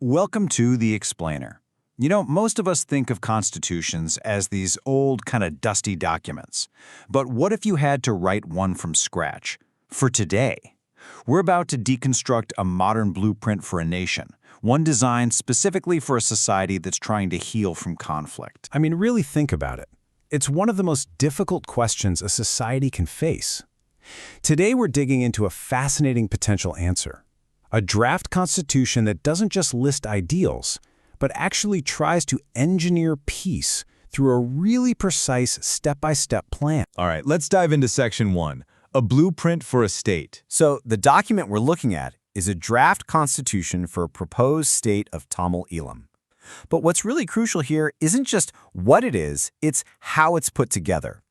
Welcome to The Explainer. Most of us think of constitutions as these old, kind of dusty documents. But what if you had to write one from scratch? For today, we're about to deconstruct a modern blueprint for a nation, one designed specifically for a society that's trying to heal from conflict. I mean, really think about it. It's one of the most difficult questions a society can face. Today, we're digging into a fascinating potential answer. A draft constitution that doesn't just list ideals, but actually tries to engineer peace through a really precise step-by-step plan. All right, let's dive into Section 1, a blueprint for a state. So the document we're looking at is a draft constitution for a proposed state of Tamil Eelam. But what's really crucial here isn't just what it is, it's how it's put together.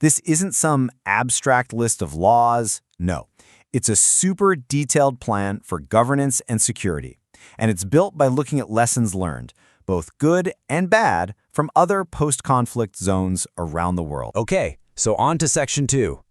This isn't some abstract list of laws, no. It's a super detailed plan for governance and security, and it's built by looking at lessons learned, both good and bad, from other post-conflict zones around the world. Okay, so on to Section 2.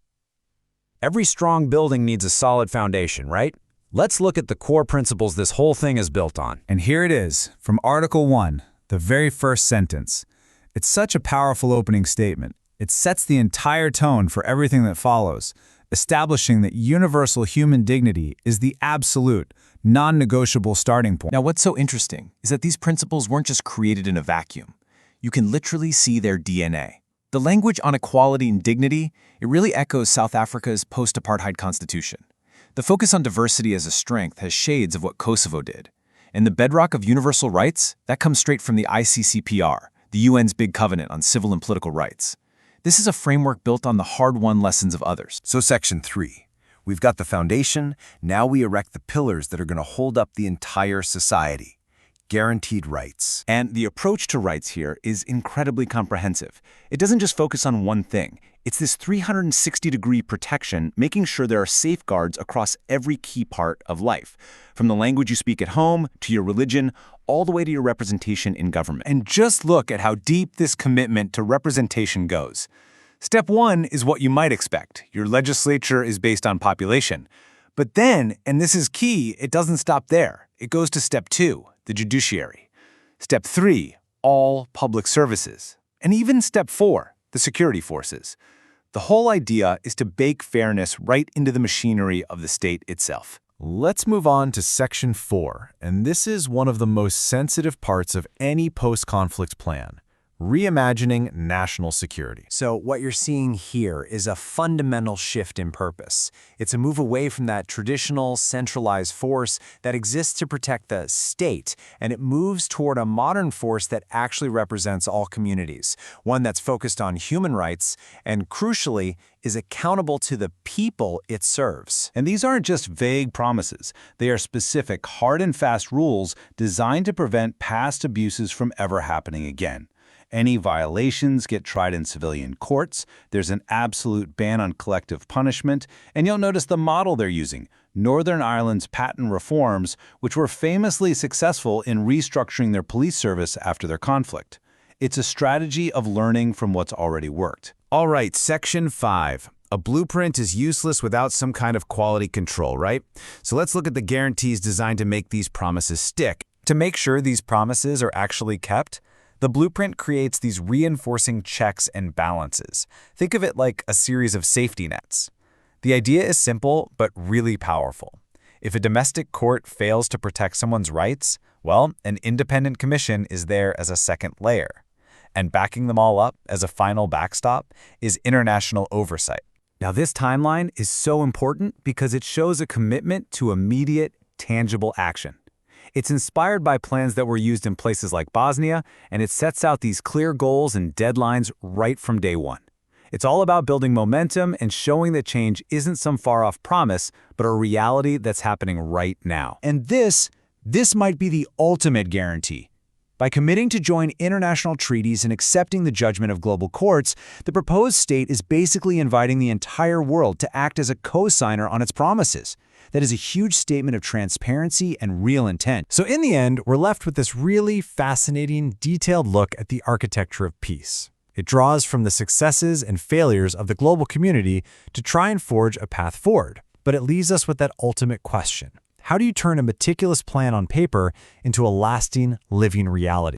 Every strong building needs a solid foundation, right? Let's look at the core principles this whole thing is built on. And here it is, from Article 1, the very first sentence. It's such a powerful opening statement. It sets the entire tone for everything that follows, establishing that universal human dignity is the absolute, non-negotiable starting point. Now, what's so interesting is that these principles weren't just created in a vacuum. You can literally see their DNA. The language on equality and dignity, it really echoes South Africa's post-apartheid constitution. The focus on diversity as a strength has shades of what Kosovo did. And the bedrock of universal rights, that comes straight from the ICCPR, the UN's big covenant on civil and political rights. This is a framework built on the hard-won lessons of others. So Section 3. We've got the foundation, now we erect the pillars that are going to hold up the entire society. Guaranteed rights. And the approach to rights here is incredibly comprehensive. It doesn't just focus on one thing. It's this 360-degree protection, making sure there are safeguards across every key part of life, from the language you speak at home to your religion, all the way to your representation in government. And just look at how deep this commitment to representation goes. Step 1 is what you might expect. Your legislature is based on population. But then, and this is key, it doesn't stop there. It goes to Step 2, the judiciary. Step 3, all public services. And even Step 4, the security forces. The whole idea is to bake fairness right into the machinery of the state itself. Let's move on to Section 4, and this is one of the most sensitive parts of any post-conflict plan. Reimagining national security. So what you're seeing here is a fundamental shift in purpose. It's a move away from that traditional centralized force that exists to protect the state, and it moves toward a modern force that actually represents all communities, one that's focused on human rights and, crucially, is accountable to the people it serves. And these aren't just vague promises. They are specific, hard and fast rules designed to prevent past abuses from ever happening again. Any violations get tried in civilian courts, there's an absolute ban on collective punishment, and you'll notice the model they're using, Northern Ireland's patent reforms, which were famously successful in restructuring their police service after their conflict. It's a strategy of learning from what's already worked. All right, Section 5. A blueprint is useless without some kind of quality control, right? So let's look at the guarantees designed to make these promises stick. To make sure these promises are actually kept, the blueprint creates these reinforcing checks and balances. Think of it like a series of safety nets. The idea is simple, but really powerful. If a domestic court fails to protect someone's rights, well, an independent commission is there as a second layer. And backing them all up as a final backstop is international oversight. Now, this timeline is so important because it shows a commitment to immediate, tangible action. It's inspired by plans that were used in places like Bosnia, and it sets out these clear goals and deadlines right from day one. It's all about building momentum and showing that change isn't some far-off promise, but a reality that's happening right now. And this might be the ultimate guarantee. By committing to join international treaties and accepting the judgment of global courts, the proposed state is basically inviting the entire world to act as a co-signer on its promises. That is a huge statement of transparency and real intent. So in the end, we're left with this really fascinating, detailed look at the architecture of peace. It draws from the successes and failures of the global community to try and forge a path forward. But it leaves us with that ultimate question. How do you turn a meticulous plan on paper into a lasting, living reality?